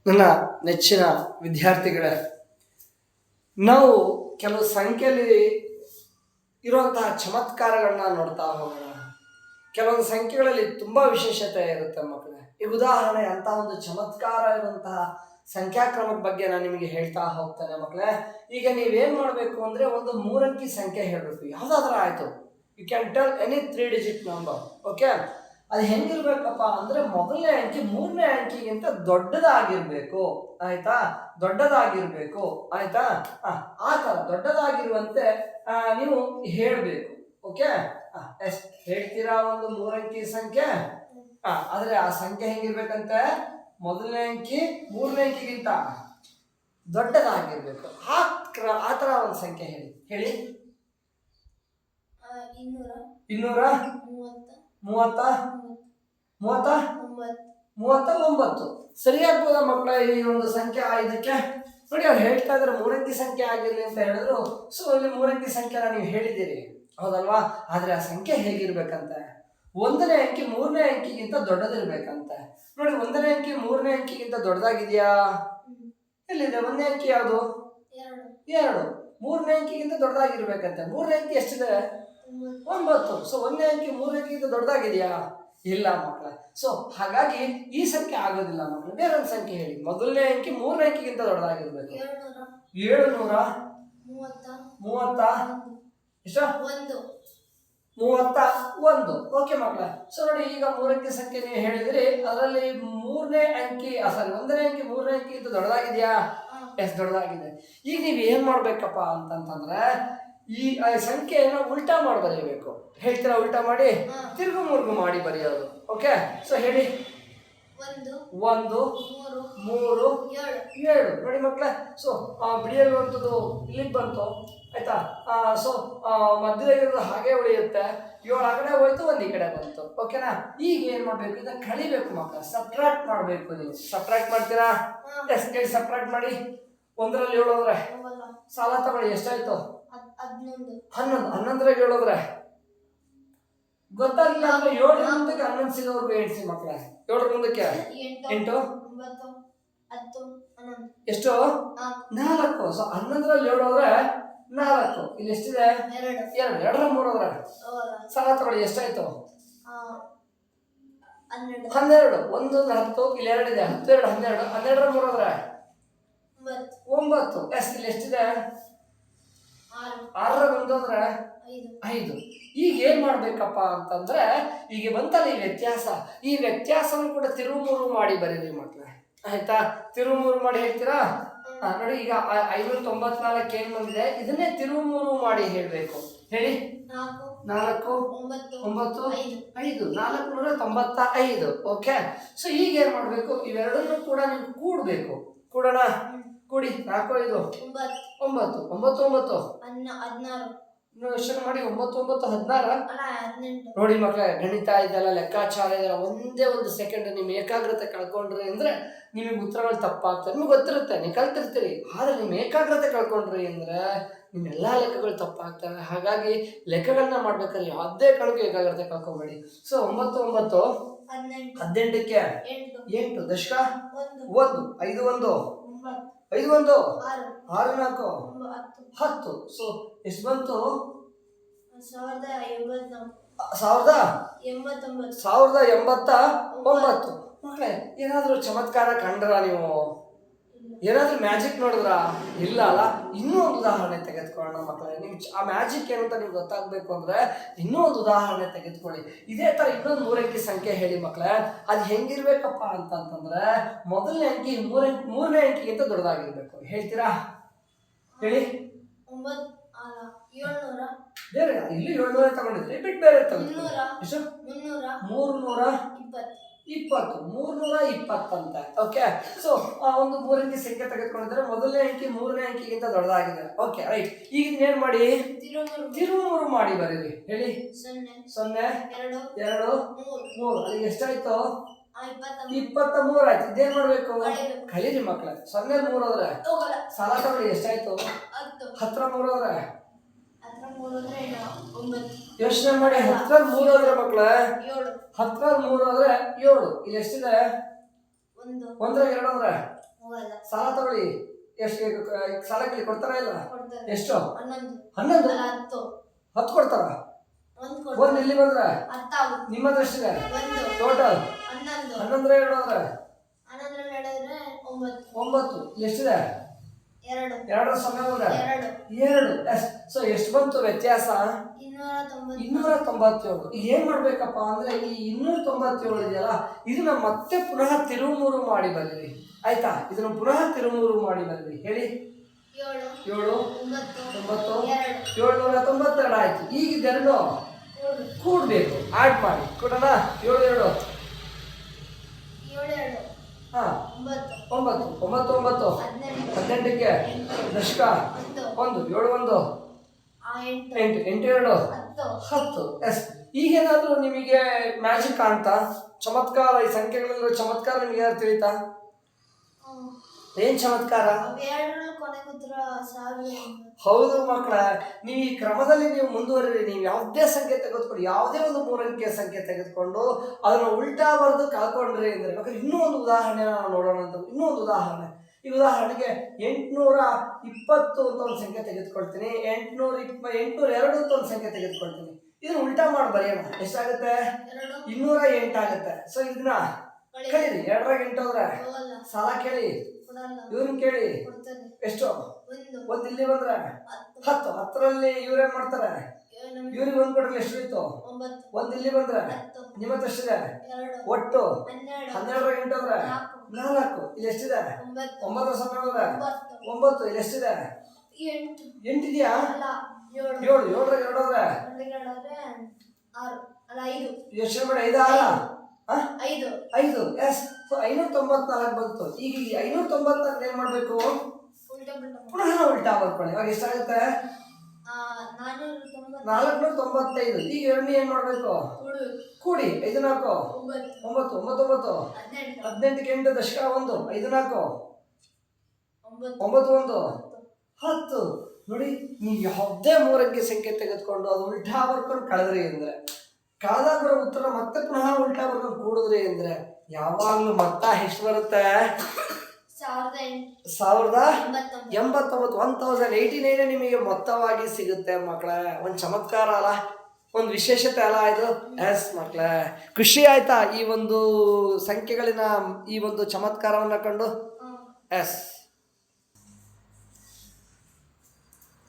ನನ್ನ ನೆಚ್ಚಿನ ವಿದ್ಯಾರ್ಥಿಗಳೇ, ನಾವು ಕೆಲವು ಸಂಖ್ಯೆಯಲ್ಲಿ ಇರುವಂತಹ ಚಮತ್ಕಾರಗಳನ್ನ ನೋಡ್ತಾ ಹೋಗೋಣ. ಕೆಲವೊಂದು ಸಂಖ್ಯೆಗಳಲ್ಲಿ ತುಂಬ ವಿಶೇಷತೆ ಇರುತ್ತೆ ಮಕ್ಕಳೇ. ಈಗ ಉದಾಹರಣೆ ಅಂತ ಒಂದು ಚಮತ್ಕಾರ ಇರುವಂತಹ ಸಂಖ್ಯಾಕ್ರಮದ ಬಗ್ಗೆ ನಾನು ನಿಮಗೆ ಹೇಳ್ತಾ ಹೋಗ್ತೇನೆ ಮಕ್ಕಳೇ. ಈಗ ನೀವೇನು ಮಾಡಬೇಕು ಅಂದರೆ ಒಂದು 3 ಅಂಕಿ ಸಂಖ್ಯೆ ಹೇಳಬೇಕು, ಯಾವುದಾದ್ರೂ ಆಯಿತು. You can tell any 3 digit number. Okay, ಅದು ಹೆಂಗಿರ್ಬೇಕಪ್ಪ ಅಂದರೆ ಮೊದಲನೇ ಅಂಕಿ 3ನೇ ಅಂಕಿಗಿಂತ ದೊಡ್ಡದಾಗಿರ್ಬೇಕು. ಆಯ್ತಾ, ದೊಡ್ಡದಾಗಿರ್ಬೇಕು. ಆಯ್ತಾ, ಆ ಥರ ದೊಡ್ಡದಾಗಿರುವಂತೆ ನೀವು ಹೇಳಬೇಕು. ಓಕೆ, ಎಷ್ಟು ಹೇಳ್ತೀರಾ? ಒಂದು 3 ಅಂಕಿ ಸಂಖ್ಯೆ. ಆದರೆ ಆ ಸಂಖ್ಯೆ ಹೆಂಗಿರ್ಬೇಕಂತೆ, ಮೊದಲನೇ ಅಂಕಿ 3ನೇ ಅಂಕಿಗಿಂತ ದೊಡ್ಡದಾಗಿರ್ಬೇಕು. ಆ ಥರ ಒಂದು ಸಂಖ್ಯೆ ಹೇಳಿ. 239. ಸರಿಯಾಗ್ಬೋದಾ ಮಕ್ಕಳ ಈ ಒಂದು ಸಂಖ್ಯೆ? ಇದಕ್ಕೆ ನೋಡಿ, ಅವ್ರು ಹೇಳ್ತಾ ಇದ್ರೆ 3 ಅಂಕಿ ಸಂಖ್ಯೆ ಆಗಿರಲಿ ಅಂತ ಹೇಳಿದ್ರು. ಸೊ ಇಲ್ಲಿ 3 ಅಂಕಿ ಸಂಖ್ಯೆನ ನೀವು ಹೇಳಿದ್ದೀರಿ, ಹೌದಲ್ವಾ? ಆದರೆ ಆ ಸಂಖ್ಯೆ ಹೇಗಿರ್ಬೇಕಂತೆ, 1ನೇ ಅಂಕಿ 3ನೇ ಅಂಕಿಗಿಂತ ದೊಡ್ಡದಿರ್ಬೇಕಂತೆ. ನೋಡಿ, 1ನೇ ಅಂಕಿ 3ನೇ ಅಂಕಿಗಿಂತ ದೊಡ್ಡದಾಗಿದೆಯಾ? ಎಲ್ಲಿದೆ 1ನೇ ಅಂಕಿ? ಯಾವುದು? 2. 3ನೇ ಅಂಕಿಗಿಂತ ದೊಡ್ಡದಾಗಿರ್ಬೇಕಂತೆ. 3ನೇ ಅಂಕಿ ಎಷ್ಟಿದೆ? 9. ಸೊ 1ನೇ ಅಂಕಿ 3ನೇ ಅಂಕಿಗಿಂತ ದೊಡ್ಡದಾಗಿದೆಯಾ? ಇಲ್ಲ ಮಕ್ಕಳ. ಸೊ ಹಾಗಾಗಿ ಈ ಸಂಖ್ಯೆ ಆಗೋದಿಲ್ಲ ಮಕ್ಕಳು. ಬೇರೆ ಒಂದು ಸಂಖ್ಯೆ ಹೇಳಿ. ಮೊದಲನೇ ಅಂಕಿ 3ನೇ ಅಂಕಿಗಿಂತ ದೊಡ್ಡದಾಗಿರ್ಬೇಕು. 731. ಓಕೆ ಮಕ್ಕಳ. ಸೊ ನೋಡಿ, ಈಗ 3 ಅಂಕಿ ಸಂಖ್ಯೆ ನೀವು ಹೇಳಿದ್ರಿ, ಅದರಲ್ಲಿ 1ನೇ ಅಂಕಿ 3ನೇ ಅಂಕಿಗಿಂತ ದೊಡ್ಡದಾಗಿದೆಯಾ? ಎಷ್ಟು ದೊಡ್ಡದಾಗಿದೆ. ಈಗ ನೀವು ಏನ್ ಮಾಡ್ಬೇಕಪ್ಪ ಅಂತಂತಂದ್ರೆ, ಈ ಸಂಖ್ಯೆಯನ್ನು ಉಲ್ಟಾ ಮಾಡಿ ಬರೆಯಬೇಕು. ಹೇಳ್ತೀರಾ? ಉಲ್ಟಾ ಮಾಡಿ ತಿರುಗು ಮುರುಗು ಮಾಡಿ ಬರೆಯೋದು. ಓಕೆ, ಸೊ ಹೇಳಿ. 1 3 7. ನೋಡಿ ಮಕ್ಕಳೇ, ಸೊ ಬಿಡಿಯಲ್ವಂಥದ್ದು ಇಲ್ಲಿಗೆ ಬಂತು. ಆಯ್ತಾ? ಸೊ ಮಧ್ಯದಾಗಿರೋದು ಹಾಗೆ ಉಳಿಯುತ್ತೆ. 7 ಆ ಕಡೆ ಹೋಯ್ತು, 1 ಈ ಕಡೆ ಬಂತು. ಓಕೆನಾ? ಈಗ ಏನ್ ಮಾಡ್ಬೇಕು, ಇದನ್ನ ಕಳಿಬೇಕು ಮಕ್ಕಳ. ಸಬ್ಟ್ರಾಕ್ಟ್ ಮಾಡ್ಬೇಕು. ನೀವು ಸಬ್ಟ್ರಾಕ್ಟ್ ಮಾಡ್ತೀರಾ? ಎಸ್, ಹೇಳಿ. ಸಬ್ಟ್ರಾಕ್ಟ್ ಮಾಡಿ. 1ರಲ್ಲಿ 7 ಹೋದ್ರೆ ಸಾಲ ತಗೊಳ್ಳಿ. ಎಷ್ಟಾಯ್ತು? 11. 7 ಹೋದ್ರೆ ಗೊತ್ತಾಗಿಲ್ಲ ಅಂದ್ರೆ 7 ಮುಂದಕ್ಕೆ 11 ಸಿಗೋರ್ಗು ಎಣಿಸಿ ಮಕ್ಕಳೇ. 7 ಮುಂದಕ್ಕೆ 8 ಎಷ್ಟು? 4. ಸೊ 11ರಲ್ಲಿ 7 ಹೋದ್ರೆ 4. ಇಲ್ಲಿ ಎಷ್ಟಿದೆ? 2. 2ರ 3 ಹೋದ್ರೆ ಸಾಲ ತಗೊಳ್ಳಿ. ಎಷ್ಟಾಯ್ತು? 12. 1 10, ಇಲ್ಲಿ 2 ಇದೆ. 10 2 12. 12ರ 3 ಹೋದ್ರೆ 9. ಎಸ್, ಇಲ್ಲಿ ಎಷ್ಟಿದೆ? 6ರ 1 ಹೋದ್ರೆ 5. ಈಗ ಏನ್ ಮಾಡ್ಬೇಕಪ್ಪ ಅಂತಂದ್ರೆ, ಈಗ ಬಂತಲ್ಲ ಈ ವ್ಯತ್ಯಾಸ. ಈ ವ್ಯತ್ಯಾಸವನ್ನು ಕೂಡ ತಿರುಮುರು ಮಾಡಿ ಬರೀರಿ ಮಕ್ಕಳೇ. ಆಯ್ತಾ? ತಿರುಮುರು ಮಾಡಿ ಹೇಳ್ತೀರಾ? ನೋಡಿ, ಈಗ 594 ಏನ್ ಬಂದಿದೆ, ಇದನ್ನೇ ತಿರುಮುರು ಮಾಡಿ ಹೇಳ್ಬೇಕು. ಹೇಳಿ. 4 9 5 495. ಓಕೆ, ಸೊ ಈಗ ಏನ್ ಮಾಡ್ಬೇಕು, ಇವೆರಡನ್ನು ಕೂಡ ನೀವು ಕೂಡ್ಬೇಕು. ಕೂಡೋಣ. ಕೂಡಿ. 4 5 9 9 ಯೋಚನೆ ಮಾಡಿ. 9 9 16. ನೋಡಿ ಮಕ್ಕಳೇ, ಗಣಿತ ಇದೆಲ್ಲ ಲೆಕ್ಕಾಚಾರ ಇದೆಲ್ಲ ಒಂದೇ ಒಂದು ಸೆಕೆಂಡ್ ನಿಮ್ಮ ಏಕಾಗ್ರತೆ ಕಳ್ಕೊಂಡ್ರಿ ಅಂದ್ರೆ ನಿಮಗೆ ಉತ್ತರಗಳು ತಪ್ಪಾಗ್ತವೆ. ನಿಮ್ಗೆ ಗೊತ್ತಿರುತ್ತೆ, ನೀವು ಕಲ್ತಿರ್ತೀರಿ. ಆದರೆ ನಿಮ್ಮ ಏಕಾಗ್ರತೆ ಕಳ್ಕೊಂಡ್ರಿ ಅಂದ್ರೆ ನಿಮ್ಮೆಲ್ಲ ಲೆಕ್ಕಗಳು ತಪ್ಪಾಗ್ತವೆ. ಹಾಗಾಗಿ ಲೆಕ್ಕಗಳನ್ನ ಮಾಡ್ಬೇಕಾದ್ರೆ ಯಾವುದೇ ಕಾರಣಕ್ಕೂ ಏಕಾಗ್ರತೆ ಕಳ್ಕೊಬೇಡಿ. ಸೊ 9 9 18ಕ್ಕೆ 8 ದಶಕ 1 5 1 5 1 6 4 10. ಸೊ ಎಷ್ಟು ಬಂತು? 1089. ಮಕ್ಕಳೇ, ಏನಾದರೂ ಚಮತ್ಕಾರ ಕಂಡ್ರ ನೀವು? ಏನಾದ್ರೂ ಮ್ಯಾಜಿಕ್ ನೋಡಿದ್ರ? ಇಲ್ಲ ಅಲ್ಲ. ಇನ್ನೂ ಒಂದು ಉದಾಹರಣೆ ತೆಗೆದುಕೊಳ್ಳೋಣ ಮಕ್ಕಳೇ. ನೀವು ಆ ಮ್ಯಾಜಿಕ್ ಏನು ಅಂತ ನಿಮ್ಗೆ ಗೊತ್ತಾಗಬೇಕು ಅಂದ್ರೆ ಇನ್ನೂ ಒಂದು ಉದಾಹರಣೆ ತೆಗೆದುಕೊಳ್ಳಿ. ಇದೇ ತರ ಇನ್ನೊಂದು 3 ಅಂಕಿ ಸಂಖ್ಯೆ ಹೇಳಿ ಮಕ್ಕಳೇ. ಅದು ಹೆಂಗಿರ್ಬೇಕಪ್ಪ ಅಂತಂತಂದ್ರೆ, ಮೊದಲನೇ ಅಂಕಿ 3ನೇ ಅಂಕಿಗಿಂತ ದೊಡ್ಡದಾಗಿರ್ಬೇಕು. ಹೇಳ್ತೀರಾ? ಹೇಳಿ. 700. ಬೇರೆ ಇಲ್ಲಿ 700 ತಗೊಂಡಿದ್ರಿ, ಬಿಟ್ಟು ಬೇರೆ ತಗೊಂಡಿದ್ರಿ. ಎಷ್ಟು? 320 ಅಂತ. ಓಕೆ, ಸೊ ಒಂದು 3 ಅಂಕಿ ಸಂಖ್ಯೆ ತೆಗೆದುಕೊಂಡಿದ್ರೆ ಮೊದಲನೇ ಅಂಕಿ 3ನೇ ಅಂಕಿಗಿಂತ ದೊಡ್ಡದಾಗಿದೆ. Okay, right. ಈಗ ಏನ್ ಮಾಡಿ, ತಿರುಮುರು ಮಾಡಿ ಬರೀರಿ. ಹೇಳಿ. 0 2 3. ಅಲ್ಲಿಗೆ ಎಷ್ಟಾಯ್ತು? 23 ಆಯ್ತು. ಇದೇನ್ ಮಾಡ್ಬೇಕು? ಕಲೀರಿ ಮಕ್ಕಳೇ. 0 3 ಹೋದ್ರೆ ಸಾಲ ತಗೊಳ್ಳಿ. ಎಷ್ಟಾಯ್ತು? 10ರ 3 ಹೋದ್ರೆ ಯೋಚನೆ ಮಾಡಿ. 10ರಲ್ಲಿ 3 ಹೋದ್ರೆ ಮಕ್ಕಳೇ 10ರಲ್ಲಿ 3 ಹೋದ್ರೆ 7. ಇಲ್ಲಿ ಎಷ್ಟಿದೆ? 1ರಲ್ಲಿ 2 ಹೋದ್ರೆ ಸಾಲ ತಗೊಳ್ಳಿ. ಎಷ್ಟು ಸಾಲ ಕೇಳಿ ಕೊಡ್ತಾರ ಇಲ್ಲ? ಎಷ್ಟು? 11 10 ಕೊಡ್ತಾರ. ಒಂದು ಇಲ್ಲಿ ಬಂದ್ರೆ ನಿಮ್ಮ ಹತ್ರ ಎಷ್ಟಿದೆ ಟೋಟಲ್? 11 ಹೇಳಿದ್ರೆ 9. ಎಷ್ಟಿದೆ? 2 ಸಮಯ ಬಂದ್ರೆ 2. ಸೊ ಎಷ್ಟು ಬಂತು ವ್ಯತ್ಯಾಸ? 297. ಈಗ ಏನ್ ಮಾಡ್ಬೇಕಪ್ಪ ಅಂದ್ರೆ ಈ 297 ಇದೆಯಲ್ಲ, ಇದನ್ನ ಮತ್ತೆ ಪುನಃ ತಿರುಮೂರು ಮಾಡಿ ಬನ್ನಿರಿ. ಆಯ್ತಾ? ಇದನ್ನ ಪುನಃ ತಿರುಮೂರು ಮಾಡಿ ಬನ್ನಿರಿ. ಹೇಳಿ. 7 9 792 ಆಯ್ತು. ಈಗ ಇದೆರಡು ಕೂಡ್ಬೇಕು, ಆಡ್ ಮಾಡಿ ಕೊಡೋಣ. 7 2 9 9 9 18ಕ್ಕೆ ದಶಕ 1 7 1 8 8 2 10. ಎಸ್. ಈಗೇನಾದ್ರೂ ನಿಮಗೆ ಮ್ಯಾಜಿಕ್ ಕಾಣ್ತಾ? ಚಮತ್ಕಾರ, ಈ ಸಂಖ್ಯೆಗಳಲ್ಲೂ ಚಮತ್ಕಾರ ನಿಮಗೆ ಯಾರು ತಿಳಿತಾ? ಏನ್ ಚಮತ್ಕಾರ? ಹೌದು ಮಕ್ಕಳ, ನೀವು ಈ ಕ್ರಮದಲ್ಲಿ ನೀವು ಮುಂದುವರಿರಿ. ನೀವು ಯಾವುದೇ ಸಂಖ್ಯೆ ತೆಗೆದುಕೊಂಡು, ಯಾವುದೇ ಒಂದು 3 ಅಂಕೆಯ ಸಂಖ್ಯೆ ತೆಗೆದುಕೊಂಡು ಅದನ್ನು ಉಲ್ಟಾ ಬರೆದು ಕಳ್ಕೊಂಡ್ರಿ ಅಂದ್ರೆ, ಬೇಕಾದ್ರೆ ಇನ್ನೂ ಒಂದು ಉದಾಹರಣೆ ನಾವು ನೋಡೋಣ ಅಂತ. ಇನ್ನೂ ಒಂದು ಉದಾಹರಣೆ. ಈ ಉದಾಹರಣೆಗೆ 820 ಅಂತ ಒಂದು ಸಂಖ್ಯೆ ತೆಗೆದುಕೊಳ್ತೀನಿ, 802 ಅಂತ ಒಂದು ಸಂಖ್ಯೆ ತೆಗೆದುಕೊಳ್ತೀನಿ. ಇದನ್ನ ಉಲ್ಟಾ ಮಾಡಿ ಬರೆಯೋಣ. ಎಷ್ಟಾಗುತ್ತೆ? 208 ಆಗುತ್ತೆ. ಸೊ ಇದನ್ನ ಕಳೀರಿ. 2 ಹೋದ್ರೆ ಸಾಲ ಕೇಳಿ, ಇವ್ರನ್ನ ಕೇಳಿ. ಎಷ್ಟು? 1 ಇಲ್ಲಿ ಬಂದ್ರೆ 10. 10ರಲ್ಲಿ ಇವ್ರೇನ್ ಮಾಡ್ತಾರೆ? ಇವ್ರಿಗೆ 1 ಕೊಟ್ರೆ ಎಷ್ಟು ಇತ್ತು? 1 ಇಲ್ಲಿ ಬಂದ್ರೆ ನಿಮ್ಮ ಹತ್ರ ಎಷ್ಟಿದೆ? ಒಟ್ಟು 12 ಹೋದ್ರೆ 4. ಇಲ್ಲಿ ಎಷ್ಟಿದೆ? 9 ಸಮಯ ಹೋದ್ರೆ 9. ಇಲ್ಲಿ ಎಷ್ಟಿದೆ? 8 ಇದೆಯಾ? 7 7 2 ಹೋದ್ರೆ ಎಷ್ಟು ಬೇಡ? 5 6 5. ಎಸ್. ಸೊ 594 ಬಂತು. ಈಗ 594 ಏನ್ ಮಾಡ್ಬೇಕು? ಪುನಃ ಉಲ್ಟಾ ಬರ್ಕೊಳ್ಳಿ. ಇವಾಗ ಎಷ್ಟಾಗುತ್ತೆ? 495. ಈಗ ಎರಡನೇ ಏನ್ ಮಾಡ್ಬೇಕು? ಕೂಡಿ. 5 4 9 9 9 18ಕ್ಕೆ 8 ದಶಕ 1 5 4 9 1 10. ನೋಡಿ, ನೀವು ಯಾವುದೇ 3 ಅಂಕೆ ಸಂಖ್ಯೆ ತೆಗೆದುಕೊಂಡು ಅದು ಉಲ್ಟಾ ಬರ್ಕೊಂಡು ಕಳೆದ್ರಿ ಅಂದ್ರೆ, ಕಳೆದಾಗ ಬರೋ ಉತ್ತರ ಮತ್ತೆ ಪುನಃ ಉಲ್ಟಾ ಬರ್ಕೊಂಡು ಕೂಡಿದ್ರಿ ಅಂದ್ರೆ ಯಾವಾಗ್ಲೂ ಮೊತ್ತ ಎಷ್ಟು ಬರುತ್ತೆ? 1089. 1089 ನಿಮಗೆ ಮೊತ್ತವಾಗಿ ಸಿಗುತ್ತೆ ಮಕ್ಕಳೇ. ಒಂದು ಚಮತ್ಕಾರ ಅಲ್ಲ, ಒಂದು ವಿಶೇಷತೆ ಅಲ್ಲ ಇದು? ಎಸ್ ಮಕ್ಕಳೇ, ಖುಷಿ ಆಯ್ತಾ ಈ ಒಂದು ಸಂಖ್ಯೆಗಳಿನ ಈ ಒಂದು ಚಮತ್ಕಾರವನ್ನ ಕಂಡು? ಎಸ್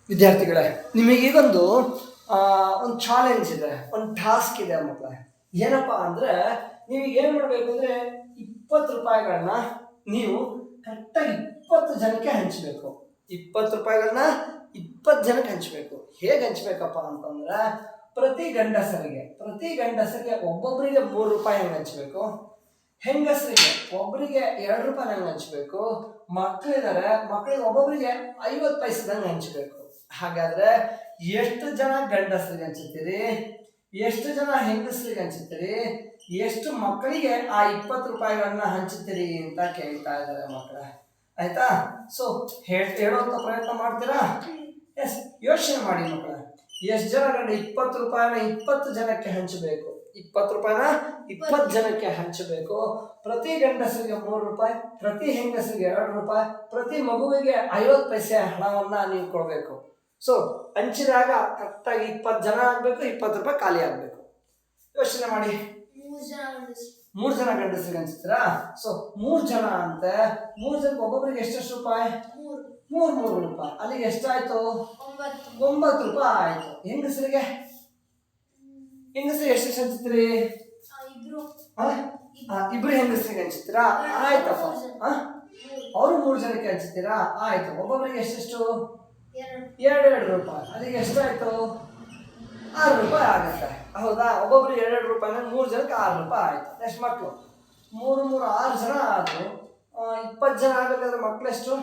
ವಿದ್ಯಾರ್ಥಿಗಳೇ, ನಿಮಗೀಗೊಂದು ಒಂದು ಚಾಲೆಂಜ್ ಇದೆ, ಒಂದು ಟಾಸ್ಕ್ ಇದೆ ಮಕ್ಕಳೇ. ಏನಪ್ಪ ಅಂದರೆ, ನೀವೀಗೇನು ಮಾಡಬೇಕು ಅಂದರೆ 20 ರೂಪಾಯಿಗಳನ್ನ ನೀವು ಕರೆಕ್ಟಾಗಿ 20 ಜನಕ್ಕೆ ಹಂಚಬೇಕು. 20 ರೂಪಾಯಿಗಳನ್ನ 20 ಜನಕ್ಕೆ ಹಂಚಬೇಕು. ಹೇಗೆ ಹಂಚಬೇಕಪ್ಪ ಅಂತಂದ್ರೆ, ಪ್ರತಿ ಗಂಡಸರಿಗೆ ಒಬ್ಬೊಬ್ಬರಿಗೆ 3 ರೂಪಾಯಿ ಹಂಗೆ ಹಂಚಬೇಕು. ಹೆಂಗಸರಿಗೆ ಒಬ್ಬರಿಗೆ 2 ರೂಪಾಯಿ ಹಂಗೆ ಹಂಚಬೇಕು. ಮಕ್ಕಳಿದ್ದಾರೆ, ಮಕ್ಕಳಿಗೆ ಒಬ್ಬೊಬ್ಬರಿಗೆ 50 ಪೈಸದಂಗೆ ಹಂಚಬೇಕು. ಹಾಗಾದ್ರೆ ಎಷ್ಟು ಜನ ಗಂಡಸರಿಗೆ ಹಂಚುತ್ತೀರಿ? ಎಷ್ಟು ಜನ ಹೆಂಗಸರಿಗೆ ಹಂಚುತ್ತೀರಿ? ಎಷ್ಟು ಮಕ್ಕಳಿಗೆ ಆ 20 ರೂಪಾಯಿಗಳನ್ನ ಹಂಚುತ್ತೀರಿ ಅಂತ ಕೇಳ್ತಾ ಇದ್ದಾರೆ ಮಕ್ಕಳ. ಆಯ್ತಾ? ಸೊ ಹೇಳುವಂತ ಪ್ರಯತ್ನ ಮಾಡ್ತೀರಾ? ಎಸ್, ಯೋಚನೆ ಮಾಡಿ ಮಕ್ಕಳ. ಎಷ್ಟು ಜನ ಗಂಡ 20 ರೂಪಾಯಿನ 20 ಜನಕ್ಕೆ ಹಂಚಬೇಕು? 20 ರೂಪಾಯಿನ 20 ಜನಕ್ಕೆ ಹಂಚಬೇಕು. ಪ್ರತಿ ಗಂಡಸರಿಗೆ 3 ರೂಪಾಯಿ, ಪ್ರತಿ ಹೆಂಗಸರಿಗೆ 2 ರೂಪಾಯಿ, ಪ್ರತಿ ಮಗುವಿಗೆ 50 ಪೈಸೆ ಹಣವನ್ನ ನೀವು ಕೊಡಬೇಕು. ಸೊ ಹಂಚಿದಾಗ ಕರೆಕ್ಟಾಗಿ 20 ಜನ ಆಗ್ಬೇಕು, 20 ರೂಪಾಯಿ ಖಾಲಿ ಆಗ್ಬೇಕು. ಯೋಚನೆ ಮಾಡಿ. 3 ಜನ ಗಂಡಸರಿಗೆ ಹಂಚ್ತೀರಾ? ಸೊ 3 ಜನ ಅಂತ 3 ಜನಕ್ಕೆ ಒಬ್ಬೊಬ್ಬರಿಗೆ ಎಷ್ಟೆಷ್ಟು ರೂಪಾಯಿ? 3 ರೂಪಾಯಿ. ಅಲ್ಲಿಗೆ ಎಷ್ಟಾಯ್ತು? 9 ರೂಪಾಯಿ ಆಯ್ತು. ಹೆಂಗಸರಿಗೆ ಎಷ್ಟೆಷ್ಟು ಹಂಚ್ತೀರಿ? ಇಬ್ರು ಹೆಂಗಸರಿಗೆ ಹಂಚ್ತೀರಾ? ಆಯ್ತಪ್ಪ. ಅವರು 3 ಜನಕ್ಕೆ ಹಂಚ್ತೀರಾ? ಆಯ್ತು. ಒಬ್ಬೊಬ್ಬರಿಗೆ ಎಷ್ಟೆಷ್ಟು? 2 ರೂಪಾಯಿ. ಅಲ್ಲಿಗೆ ಎಷ್ಟಾಯ್ತು? 6 ರೂಪಾಯಿ ಆಗುತ್ತೆ. ಹೌದಾ? ಒಬ್ಬೊಬ್ರಿಗೆ 2 ರೂಪಾಯಿನ 3 ಜನಕ್ಕೆ 6 ರೂಪಾಯಿ ಆಯ್ತು. ಎಷ್ಟು ಮಕ್ಕಳು? 3 3 6 ಜನ ಆದ್ರು. 20 ಜನ ಆಗ್ಬೇಕಾದ್ರೆ ಮಕ್ಕಳೆಷ್ಟು?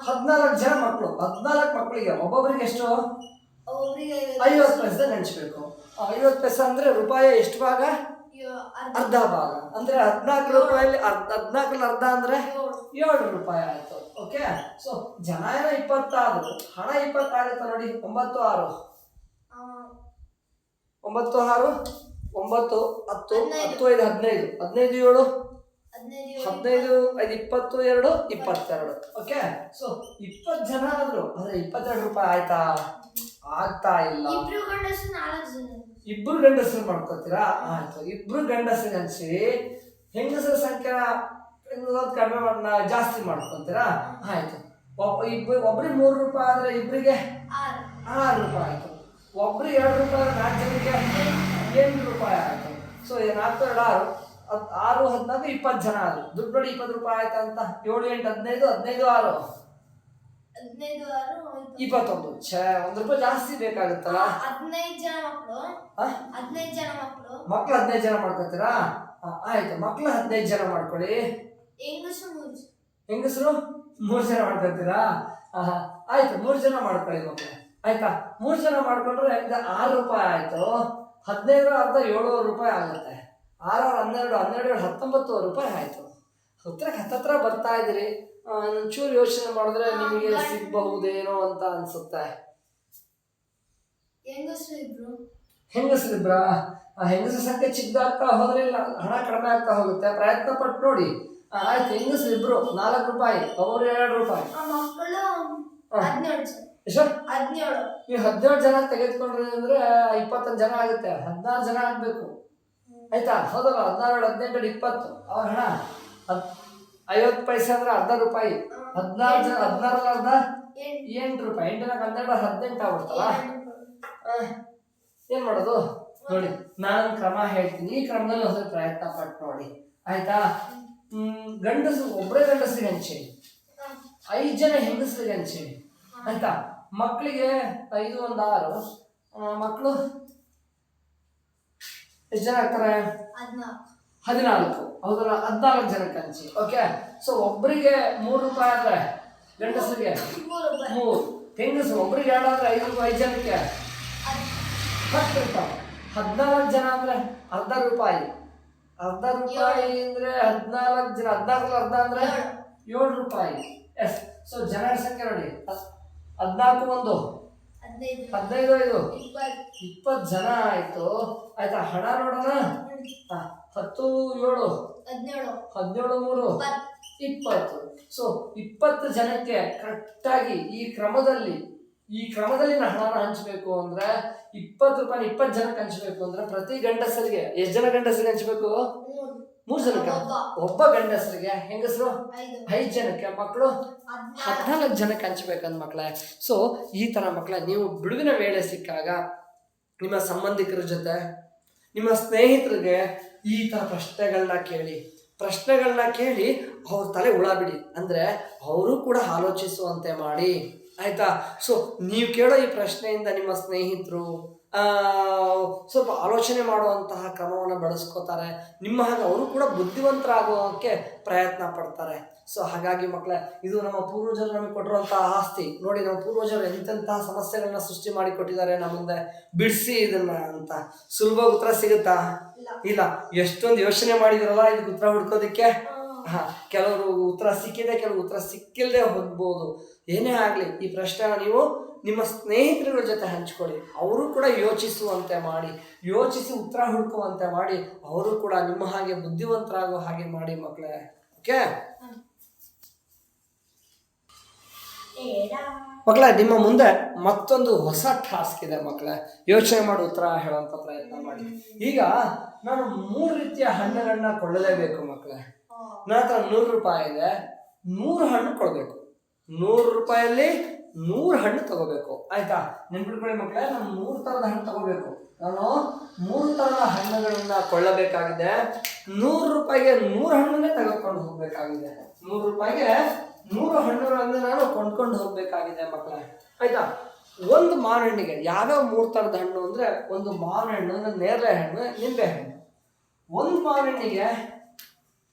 14 ಜನ ಮಕ್ಕಳು. 14 ಮಕ್ಕಳಿಗೆ ಒಬ್ಬೊಬ್ಬರಿಗೆ ಎಷ್ಟು? 50 ಪೈಸೆ ಹಂಚ್ಬೇಕು. 50 ಪೈಸೆ ಅಂದ್ರೆ ರೂಪಾಯಿ ಎಷ್ಟು ಭಾಗ? ಅರ್ಧ ಭಾಗ. ಅಂದ್ರೆ 14 ರೂಪಾಯಲ್ಲಿ 14 ಅರ್ಧ ಅಂದ್ರೆ 7 ರೂಪಾಯಿ ಆಯ್ತು. ಓಕೆ. ಸೊ ಜನ ಏನೋ 20 ಆದ್ರು, ಹಣ 20 ಆಗುತ್ತೆ ನೋಡಿ. 9 6 9 6 9 10 10 5 15 15 7 15 5 22 22. ಓಕೆ. ಸೊ 20 ಜನ ಆದ್ರು ಅಂದ್ರೆ 22 ರೂಪಾಯಿ ಆಯ್ತಾ? ಆಗ್ತಾ ಇಲ್ಲ. ಇಬ್ರು ಗಂಡಸರು ಮಾಡ್ಕೊತೀರಾ? ಆಯ್ತು. ಇಬ್ರು ಗಂಡಸರಿಗೆ ಹಂಚಿ ಹೆಂಗಸರ ಸಂಖ್ಯೆ ಕಡಿಮೆ ಜಾಸ್ತಿ ಮಾಡ್ಕೊತೀರಾ? ಆಯ್ತು. ಒಬ್ರಿಗೆ 3 ರೂಪಾಯಿ ಆದ್ರೆ ಇಬ್ರಿಗೆ 6 ರೂಪಾಯಿ ಆಯ್ತು. ಒಬ್ರಿಗೆ 2 ರೂಪಾಯಿ ಆದ್ರೆ 4 ಜನಕ್ಕೆ 8 ರೂಪಾಯಿ ಆಯ್ತು. ಸೊ 4 2 6 6 14 20 ಜನ ಆದ್ರು. ದುಡ್ಡು ನೋಡಿ 20 ರೂಪಾಯಿ ಆಯ್ತಾ ಅಂತ. 7 8 15 15 6 21. 1 ರೂಪಾಯಿ ಜಾಸ್ತಿ ಬೇಕಾಗುತ್ತಲ್ಲ. 15 ಜನ ಮಕ್ಕಳು. 15 ಜನ ಮಕ್ಕಳು. ಮಕ್ಳು 15 ಜನ ಮಾಡ್ಕೊತೀರಾ? ಆಯ್ತು. ಮಕ್ಳು 15 ಜನ ಮಾಡ್ಕೊಳ್ಳಿ. ಹೆಂಗಸರು 3 ಜನ ಮಾಡ್ಕೊತೀರಾ? ಆಯ್ತು. 3 ಜನ ಮಾಡ್ಕೊಳ್ಳಿ ಮಕ್ಳು. ಆಯ್ತಾ? 3 ಜನ ಮಾಡ್ಕೊಂಡ್ರೆ 6 ರೂಪಾಯಿ ಆಯ್ತು. 15 ಅರ್ಧ 7 ರೂಪಾಯಿ ಆಗುತ್ತೆ. 6 12 12 19 ರೂಪಾಯಿ ಆಯ್ತು. ಉತ್ತರಕ್ಕೆ ಹತ್ತತ್ರ ಬರ್ತಾ ಇದ್ದೀರಿ. ಒಂಚೂರು ಯೋಚನೆ ಮಾಡಿದ್ರೆ ನಿಮಗೆ ಸಿಗಬಹುದೇನೋ ಅಂತ ಅನ್ಸುತ್ತೆ. ಹೆಂಗಸರಿಬ್ರಾ? ಹೆಂಗಸರ ಸಂಖ್ಯೆ ಚಿಕ್ಕದಾಗ್ತಾ ಹೋದ್ರೆ ಹಣ ಕಡಿಮೆ ಆಗ್ತಾ ಹೋಗುತ್ತೆ. ಪ್ರಯತ್ನ ಪಟ್ಟು ನೋಡಿ. ಆಯ್ತು. ಹೆಂಗಸರಿಬ್ರು 4 ರೂಪಾಯಿ, ಒಬ್ಬರು 2 ರೂಪಾಯಿ. ಎಷ್ಟು? 17. ನೀವು 17 ಜನ ತೆಗೆದುಕೊಂಡ್ರಿ ಅಂದ್ರೆ 25 ಜನ ಆಗುತ್ತೆ. 16 ಜನ ಆಗ್ಬೇಕು. ಆಯ್ತಾ? ಹೌದಲ್ಲ? 16 18 20 ಅವ್ರ ಹಣ 50 ಪೈಸೆ ಅಂದ್ರೆ ಅರ್ಧ ರೂಪಾಯಿ. 16 ಜನ 16 ಅರ್ಧ 8 ರೂಪಾಯಿ. 8 12 18 ಆಗ್ಬಿಡ್ತಲ್ಲ. ಏನ್ ಮಾಡೋದು ನೋಡಿ. ನಾನು ಕ್ರಮ ಹೇಳ್ತೀನಿ. ಈ ಕ್ರಮದಲ್ಲಿ ಒಂದು ಪ್ರಯತ್ನ ಪಟ್ಟು ನೋಡಿ. ಆಯ್ತಾ? ಗಂಡಸರು ಒಬ್ಬರೇ ಗಂಡಸರಿಗೆ ಹಂಚಿ, 5 ಜನ ಹೆಂಗಸರಿಗೆ ಹಂಚಿ. ಆಯ್ತಾ? ಮಕ್ಕಳಿಗೆ 5 1 6 ಮಕ್ಕಳು ಎಷ್ಟು ಜನ ಆಗ್ತಾರೆ? 14. ಹೌದಲ್ಲ? 14 ಜನಕ್ಕೆ ಹಂಚಿ. ಓಕೆ. ಸೊ ಒಬ್ಬರಿಗೆ 3 ರೂಪಾಯಿ ಆದ್ರೆ ಗಂಡಸರಿಗೆ 3, ಹೆಂಗಸರು ಒಬ್ಬರಿಗೆ 2 ಆದ್ರೆ 5 ರೂಪಾಯಿ. 5 ಜನಕ್ಕೆ 10 ರೂಪಾಯಿ. 14 ಜನ ಅಂದ್ರೆ ಅರ್ಧ ರೂಪಾಯಿ. ಅರ್ಧ ರೂಪಾಯಿ ಅಂದ್ರೆ 14 ಜನ. 14 ಅರ್ಧ ಅಂದ್ರೆ 7 ರೂಪಾಯಿ. ಎಸ್. ಸೊ ಜನರ ಸಂಖ್ಯೆ ನೋಡಿ. 14 1 15 5 20 ಜನ ಆಯ್ತು. ಆಯ್ತಾ? ಹಣ ನೋಡೋಣ. 10 7 17 3 20. ಸೊ 20 ಜನಕ್ಕೆ ಕರೆಕ್ಟಾಗಿ ಈ ಕ್ರಮದಲ್ಲಿ ನಾವು ಹಣನ ಹಂಚಬೇಕು ಅಂದ್ರೆ 20 ರೂಪಾಯಿ 20 ಜನಕ್ಕೆ ಹಂಚಬೇಕು ಅಂದ್ರೆ ಪ್ರತಿ ಗಂಡಸರಿಗೆ ಎಷ್ಟು ಜನ ಗಂಡಸರಿಗೆ ಹಂಚಬೇಕು? 3 ಜನಕ್ಕೆ. ಒಬ್ಬ ಗಂಡಸರಿಗೆ. ಹೆಂಗಸರು 5 ಜನಕ್ಕೆ. ಮಕ್ಕಳು 14 ಜನಕ್ಕೆ ಹಂಚಬೇಕಂದ ಮಕ್ಕಳೇ. ಸೊ ಈ ತರ ಮಕ್ಕಳೇ, ನೀವು ಬಿಡುವಿನ ವೇಳೆ ಸಿಕ್ಕಾಗ ನಿಮ್ಮ ಸಂಬಂಧಿಕರ ಜೊತೆ, ನಿಮ್ಮ ಸ್ನೇಹಿತರಿಗೆ ಈ ತರ ಪ್ರಶ್ನೆಗಳನ್ನ ಕೇಳಿ ಅವ್ರ ತಲೆ ಹುಳ ಬಿಡಿ. ಅಂದ್ರೆ ಅವರು ಕೂಡ ಆಲೋಚಿಸುವಂತೆ ಮಾಡಿ. ಆಯ್ತಾ? ಸೊ ನೀವು ಕೇಳೋ ಈ ಪ್ರಶ್ನೆಯಿಂದ ನಿಮ್ಮ ಸ್ನೇಹಿತರು ಸ್ವಲ್ಪ ಆಲೋಚನೆ ಮಾಡುವಂತಹ ಕ್ರಮವನ್ನು ಬಳಸ್ಕೋತಾರೆ. ನಿಮ್ಮ ಹಾಗೆ ಅವರು ಕೂಡ ಬುದ್ಧಿವಂತರಾಗೋಕ್ಕೆ ಪ್ರಯತ್ನ ಪಡ್ತಾರೆ. ಸೊ ಹಾಗಾಗಿ ಮಕ್ಕಳೇ, ಇದು ನಮ್ಮ ಪೂರ್ವಜರು ನಮಗೆ ಕೊಟ್ಟಿರುವಂತಹ ಆಸ್ತಿ. ನೋಡಿ, ನಮ್ಮ ಪೂರ್ವಜರು ಎಂತೆಂತಹ ಸಮಸ್ಯೆಗಳನ್ನ ಸೃಷ್ಟಿ ಮಾಡಿ ಕೊಟ್ಟಿದ್ದಾರೆ ನಮ್ಮ ಮುಂದೆ. ಬಿಡಿಸಿ ಇದನ್ನ ಅಂತ ಸುಲಭ ಉತ್ತರ ಸಿಗುತ್ತಾ? ಇಲ್ಲ. ಎಷ್ಟೊಂದು ಯೋಚನೆ ಮಾಡಿದಿರಲ್ಲ ಇದಕ್ಕೆ ಉತ್ತರ ಹುಡ್ಕೋದಕ್ಕೆ. ಕೆಲವರು ಉತ್ತರ ಸಿಕ್ಕಿದೆ, ಕೆಲವು ಉತ್ತರ ಸಿಕ್ಕಿಲ್ಲದೆ ಹೋಗ್ಬೋದು. ಏನೇ ಆಗಲಿ ಈ ಪ್ರಶ್ನೆ ನೀವು ನಿಮ್ಮ ಸ್ನೇಹಿತರುಗಳ ಜೊತೆ ಹಂಚ್ಕೊಳ್ಳಿ. ಅವರು ಕೂಡ ಯೋಚಿಸುವಂತೆ ಮಾಡಿ, ಯೋಚಿಸಿ ಉತ್ತರ ಹುಡುಕುವಂತೆ ಮಾಡಿ. ಅವರು ಕೂಡ ನಿಮ್ಮ ಹಾಗೆ ಬುದ್ಧಿವಂತರಾಗೋ ಹಾಗೆ ಮಾಡಿ ಮಕ್ಕಳೇ. ಓಕೆ ಮಕ್ಕಳೇ, ನಿಮ್ಮ ಮುಂದೆ ಮತ್ತೊಂದು ಹೊಸ ಟಾಸ್ಕ್ ಇದೆ ಮಕ್ಕಳೇ. ಯೋಚನೆ ಮಾಡಿ ಉತ್ತರ ಹೇಳುವಂತ ಪ್ರಯತ್ನ ಮಾಡಿ. ಈಗ ನಾನು 3 ರೀತಿಯ ಹಣ್ಣುಗಳನ್ನ ಕೊಳ್ಳಲೇಬೇಕು ಮಕ್ಕಳೇ. ನನ್ನ ಹತ್ರ 100 ರೂಪಾಯಿ ಇದೆ. 100 ಹಣ್ಣು ಕೊಡಬೇಕು. 100 ರೂಪಾಯಲ್ಲಿ 100 ಹಣ್ಣು ತಗೋಬೇಕು. ಆಯ್ತಾ? ನೆನ್ಪಿಟ್ಕೊಳ್ಳಿ ಮಕ್ಕಳೇ, ನಾನು 3 ಥರದ ಹಣ್ಣು ತಗೋಬೇಕು. ನಾನು 3 ಥರದ ಹಣ್ಣುಗಳನ್ನ ಕೊಳ್ಳಬೇಕಾಗಿದೆ. 100 ರೂಪಾಯಿಗೆ 100 ಹಣ್ಣನ್ನೇ ತೆಗೆದುಕೊಂಡು ಹೋಗ್ಬೇಕಾಗಿದೆ. 100 ರೂಪಾಯಿಗೆ 100 ಹಣ್ಣುಗಳನ್ನು ನಾನು ಕೊಂಡ್ಕೊಂಡು ಹೋಗ್ಬೇಕಾಗಿದೆ ಮಕ್ಕಳೇ. ಆಯ್ತಾ? ಒಂದು ಮಾವಿನ ಹಣ್ಣಿಗೆ ಯಾವ್ಯಾವ 3 ಥರದ ಹಣ್ಣು ಅಂದ್ರೆ, ಒಂದು ಮಾವಿನ ಹಣ್ಣು, ನೇರಳೆ ಹಣ್ಣು, ನಿಂಬೆ ಹಣ್ಣು. ಒಂದು ಮಾವಿನ ಹಣ್ಣಿಗೆ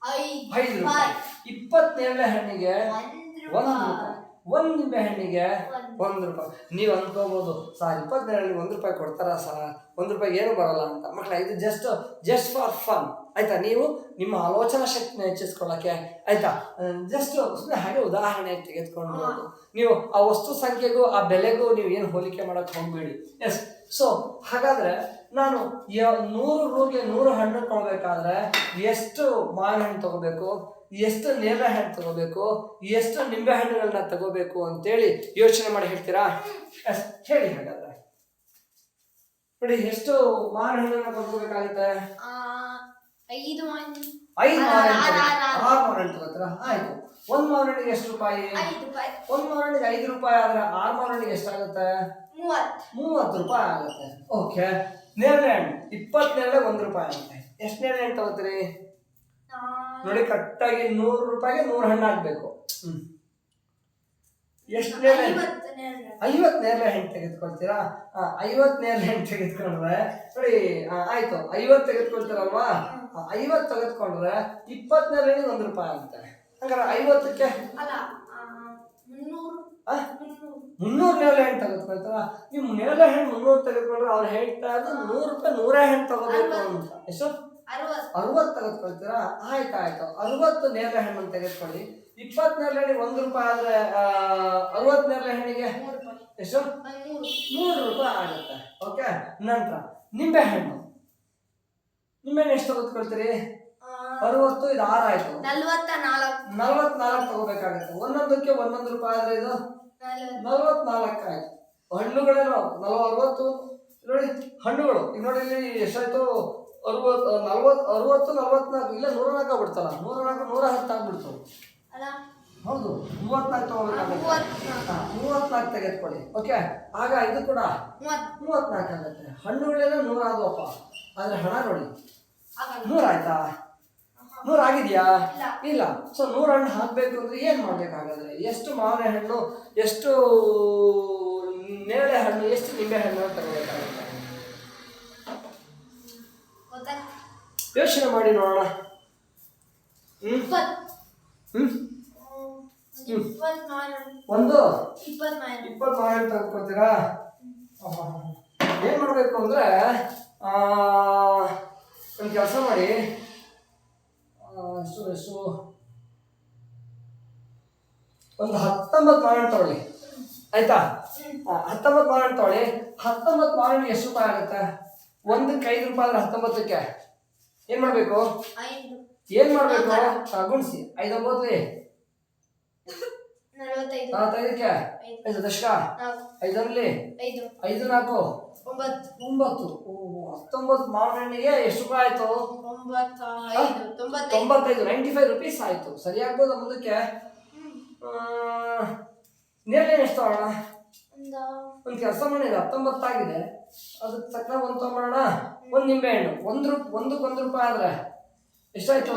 5 ರೂಪಾಯಿ. 20 ನೇರಳೆ ಹಣ್ಣಿಗೆ 1 ರೂಪಾಯಿ. 1 ನಿಂಬೆ ಹಣ್ಣಿಗೆ 1 ರೂಪಾಯಿ. ನೀವು ಅನ್ಕೋಬಹುದು, ಸರ್ 20 ನೇರಳೆ 1 ರೂಪಾಯಿ ಕೊಡ್ತಾರಾ ಸರ್? 1 ರೂಪಾಯಿ ಏನು ಬರಲ್ಲ ಅಂತ. ಮಕ್ಕಳ, ಇದು ಜಸ್ಟ್ ಫಾರ್ ಫನ್. ಆಯ್ತಾ? ನೀವು ನಿಮ್ಮ ಆಲೋಚನಾ ಶಕ್ತಿನ ಹೆಚ್ಚಿಸ್ಕೊಳ್ಳೋಕ್ಕೆ. ಆಯ್ತಾ? ಜಸ್ಟ್ ಸುಮ್ಮನೆ ಹಾಗೆ ಉದಾಹರಣೆ ತೆಗೆದುಕೊಂಡು ನೀವು ಆ ವಸ್ತು ಸಂಖ್ಯೆಗೂ ಆ ಬೆಲೆಗೂ ನೀವು ಏನು ಹೋಲಿಕೆ ಮಾಡೋಕ್ಕೆ ಹೋಗಬೇಡಿ. ಎಸ್. ಸೊ ಹಾಗಾದ್ರೆ ನಾನು 100 ರೂಗೆ 100 ಹಣ್ಣು ಕೊಡ್ಬೇಕಾದ್ರೆ ಎಷ್ಟು ಮಾವಿನ ಹಣ್ಣು ತಗೋಬೇಕು, ಎಷ್ಟು ನೇರಳೆ ಹಣ್ಣು ತಗೋಬೇಕು, ಎಷ್ಟು ನಿಂಬೆ ಹಣ್ಣುಗಳನ್ನ ತಗೋಬೇಕು ಅಂತೇಳಿ ಯೋಚನೆ ಮಾಡಿ ಹೇಳ್ತೀರಾ? ಹೇಳಿ ಹಾಗಾದ್ರೆ. ನೋಡಿ, ಎಷ್ಟು ಮಾವಿನ ಹಣ್ಣನ್ನ ತಗೋಬೇಕಾಗುತ್ತೆ? 5 ಮಾವಿನ 6 ಮಾವಿನ ಹಣ್ಣು ತಗೋತೀರಾ? ಆಯ್ತು. 1 ಮಾವಿನ ಹಣ್ಣಿಗೆ ಎಷ್ಟು ರೂಪಾಯಿ? 5 ರೂಪಾಯಿ. 1 ಮಾವಿನ ಹಣ್ಣಿಗೆ 5 ರೂಪಾಯಿ ಆದ್ರೆ 6 ಮಾವಿನ ಹಣ್ಣಿಗೆ ಎಷ್ಟಾಗುತ್ತೆ? 30 ರೂಪಾಯಿ ಆಗುತ್ತೆ. ಓಕೆ. ನೇರಳೆ ಹಣ್ಣು 20 ನೇರಳೆ 1 ರೂಪಾಯಿ ಆಗುತ್ತೆ. ಎಷ್ಟು ನೇರಳೆ ಹಣ್ಣು ತಗೋತೀರಿ? ನೋಡಿ, ಕರೆಕ್ಟಾಗಿ 100 ರೂಪಾಯಿಗೆ 100 ಹಣ್ಣು ಹಾಕ್ಬೇಕು. ಎಷ್ಟು ನೇರಳೆ? 50 ನೇರಳೆ ಹಣ್ಣು ತೆಗೆದುಕೊಳ್ತೀರಾ? 50 ನೇರಳೆ ಹಣ್ಣು ತೆಗೆದುಕೊಂಡ್ರೆ ನೋಡಿ, ಆಯ್ತು, 50 ತೆಗೆದುಕೊಳ್ತೀರಲ್ವಾ? 50 ತೆಗೆದುಕೊಂಡ್ರೆ 20 ನೇರಳೆ ಹಣ್ಣಿಗೆ 1 ರೂಪಾಯಿ ಆಗುತ್ತೆ. ಹಂಗಾರೆ 50ಕ್ಕೆ 300 ನೇರಳೆ ಹಣ್ಣು ತೆಗೆದುಕೊಳ್ತಾರ. ನೀವು ನೇರಳೆ ಹಣ್ಣು 300 ತೆಗೆದುಕೊಂಡ್ರೆ ಅವ್ರು ಹೇಳ್ತಾ ಇದ್ದು 100 ರೂಪಾಯಿ 100 ಹಣ್ಣು ತಗೋಬೇಕು ಅಂತ. ಎಷ್ಟು? 60 ತೆಗೆದುಕೊಳ್ತೀರಾ? ಆಯ್ತು. 60 ನೇರಳೆ ಹಣ್ಣು ತೆಗೆದುಕೊಳ್ಳಿ. 20 ನೇರಳೆ ಹಣ್ಣಿಗೆ 1 ರೂಪಾಯಿ ಆದ್ರೆ 60 ನೇರಳೆ ಹಣ್ಣಿಗೆ ಎಷ್ಟು? 3 ರೂಪಾಯಿ ಆಗುತ್ತೆ. ಓಕೆ. ನಂತರ ನಿಂಬೆ ಹಣ್ಣು ಎಷ್ಟು ತೆಗೆದುಕೊಳ್ತೀರಿ? 60, ಇದು 6 ಆಯ್ತು. 44 ತಗೋಬೇಕಾಗುತ್ತೆ. ಒಂದೊಂದಕ್ಕೆ 1 ರೂಪಾಯಿ ಆದ್ರೆ ಇದು 44 ಆಯ್ತು. ಹಣ್ಣುಗಳೇನು 60 ನೋಡಿ, ಹಣ್ಣುಗಳು ಈಗ ನೋಡಿ, ಇಲ್ಲಿ ಎಷ್ಟಾಯ್ತು? 60, 44 ಇಲ್ಲ 104 ಆಗ್ಬಿಡ್ತಲ್ಲ. 110 ಆಗ್ಬಿಡ್ತು. ಹೌದು, 34 ತಗೋಬೇಕಾಗುತ್ತೆ. 34 ತೆಗೆದುಕೊಳ್ಳಿ. ಓಕೆ. ಆಗ ಇದು ಕೂಡ 34 ಆಗುತ್ತೆ. ಹಣ್ಣುಗಳೆಲ್ಲ 100 ಆದವಪ್ಪ, ಆದ್ರೆ ಹಣ ನೋಡಿ 100 ಆಯ್ತಾ? 100 ಆಗಿದೆಯಾ? ಇಲ್ಲ. ಸೊ 100 ಹಣ್ಣು ಹಾಕ್ಬೇಕು ಅಂದ್ರೆ ಏನ್ ಮಾಡ್ಬೇಕಾಗಾದ್ರೆ? ಎಷ್ಟು ಮಾವಿನ ಹಣ್ಣು, ಎಷ್ಟು ನೇರಳೆ ಹಣ್ಣು, ಎಷ್ಟು ನಿಂಬೆ ಹಣ್ಣು ತಗೋಬೇಕಾಗುತ್ತೆ? ಯೋಚನೆ ಮಾಡಿ ನೋಡೋಣ. 20 ಮಾವಿನ ಹಣ್ಣು ತೆಗೆದುಕೊಳ್ತೀರಾ? ಏನ್ ಮಾಡ್ಬೇಕು ಅಂದ್ರೆ ಒಂದು ಕೆಲಸ ಮಾಡಿ. ಎಷ್ಟು ಒಂದು 19 ಮಾವಿನ ತಗೊಳ್ಳಿ. ಆಯ್ತಾ? 19 ಮಾವಿನ ತಗೊಳ್ಳಿ. 19 ಮಾವಿನ ಎಷ್ಟು ರೂಪಾಯಿ ಆಗುತ್ತೆ? 1ಕ್ಕೆ 5 ರೂಪಾಯಿ ಆದ್ರೆ 19ಕ್ಕೆ ಏನ್ ಮಾಡ್ಬೇಕು? ಗುಣಿಸಿ. 5 9 45ಕ್ಕೆ 5 ದಶಕ 5ರಲ್ಲಿ 5 4 9. 19 ಮಾವಿನ ಹಣ್ಣಿಗೆ ಎಷ್ಟು ರೂಪಾಯಿ ಆಯ್ತು? 95 ರೂಪೀಸ್ ಆಯ್ತು. ಸರಿ ಆಗ್ಬೋದ? ಮುಂದಕ್ಕೆ ನೇರಳೆ ಎಷ್ಟು ತಗೋಣ? ಒಂದು ಕೆಲಸ ಮಾಡಿ, 19 ಆಗಿದೆ, ಅದಕ್ಕೆ ತಕ್ಕ 1 ತಗೊಂಬೋಣ. 1 ನಿಂಬೆ ಹಣ್ಣು 1 ರೂಪಾಯಿ ಆದ್ರೆ ಎಷ್ಟಾಯ್ತು?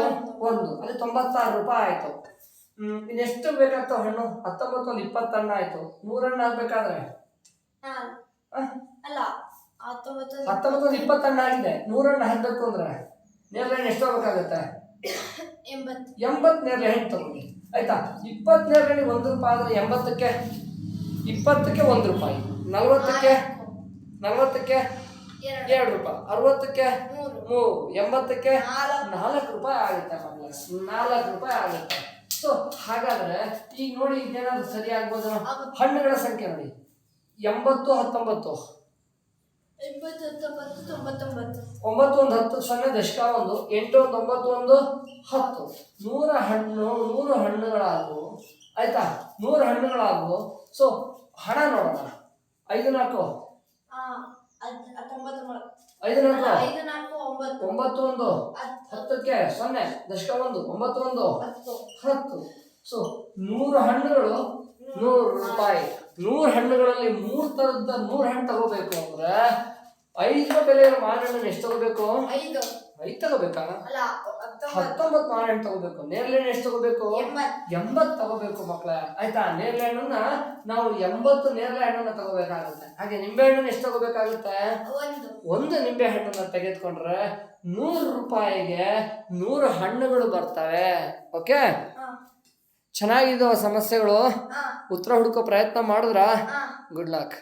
1 ಅಲ್ಲಿ 96 ರೂಪಾಯಿ ಆಯ್ತು. ಇನ್ನೆಷ್ಟು ಬೇಕಾಗ್ತಾವ ಹಣ್ಣು? 19 ಒಂದು 20 ಹಣ್ಣು ಆಯ್ತು. 100 ಹಣ್ಣು ಆಗ್ಬೇಕಾದ್ರೆ 19 ಒಂದು 20 ಹಣ್ಣು ಆಗಿದೆ. 100 ಹಣ್ಣು ಹಾಕ್ಬೇಕು ಅಂದ್ರೆ ನೇರಳೆ ಹಣ್ಣು ಎಷ್ಟು ಹೋಗ್ಬೇಕಾಗತ್ತೆ? 80 ನೇರಳೆ ಹಣ್ಣು ತಗೊಂಡು. ಆಯ್ತಾ? 20 ನೇರಳೆ ಹಣ್ಣಿಗೆ 1 ರೂಪಾಯಿ ಆದ್ರೆ 80ಕ್ಕೆ 20ಕ್ಕೆ 1 ರೂಪಾಯಿ, 40ಕ್ಕೆ 2 ರೂಪಾಯಿ, 60ಕ್ಕೆ 3, 80ಕ್ಕೆ 4 ರೂಪಾಯಿ ಆಗುತ್ತೆ. 4 ರೂಪಾಯಿ ಆಗುತ್ತೆ. ಸೊ ಹಾಗಾದ್ರೆ ಈಗ ನೋಡಿ, ಇದೇನಾದ್ರು ಸರಿ ಆಗ್ಬೋದು? ಹಣ್ಣುಗಳ ಸಂಖ್ಯೆ ನೋಡಿ, 80 19 9 1 10 0 ದಶಕ 1 8 1 9 1 10 100 ಹಣ್ಣುಗಳಾದವು. ಆಯ್ತಾ? 100 ಹಣ್ಣುಗಳಾದವು. ಸೊ ಹಣ ನೋಡೋಣ. 5 4 5 4 9 1 10ಕ್ಕೆ 0 ದಶಕ 1 9 1 10. ಸೊ 100 ಹಣ್ಣುಗಳು 100 ರೂಪಾಯಿ. 100 ಹಣ್ಣುಗಳಲ್ಲಿ 3 ತರದ 100 ಹಣ್ಣು ತಗೋಬೇಕು ಅಂದ್ರೆ 5 ಬೆಲೆ ಮಾವಿನ ಹಣ್ಣು ಎಷ್ಟು ತಗೋಬೇಕು? 5 ತಗೋಬೇಕಾ? 19 ಮಾವಿನ ಹಣ್ಣು ತಗೋಬೇಕು. ನೇರಳೆ ಹಣ್ಣು ಎಷ್ಟು ತಗೋಬೇಕು? 80 ತಗೋಬೇಕು ಮಕ್ಕಳೇ. ಆಯ್ತಾ? ನೇರಳೆ ಹಣ್ಣನ್ನ ನಾವು 80 ನೇರಳೆ ಹಣ್ಣನ್ನ ತಗೋಬೇಕಾಗುತ್ತೆ. ಹಾಗೆ ನಿಂಬೆ ಹಣ್ಣನ್ನು ಎಷ್ಟು ತಗೋಬೇಕಾಗುತ್ತೆ? 1 ನಿಂಬೆ ಹಣ್ಣನ್ನ ತೆಗೆದುಕೊಂಡ್ರೆ 100 ರೂಪಾಯಿಗೆ 100 ಹಣ್ಣುಗಳು ಬರ್ತವೆ. ಓಕೆ. ಚೆನ್ನಾಗಿದ್ದಾವ ಸಮಸ್ಯೆಗಳು. ಉತ್ತರ ಹುಡುಕೋ ಪ್ರಯತ್ನ ಮಾಡಿದ್ರ? Good luck.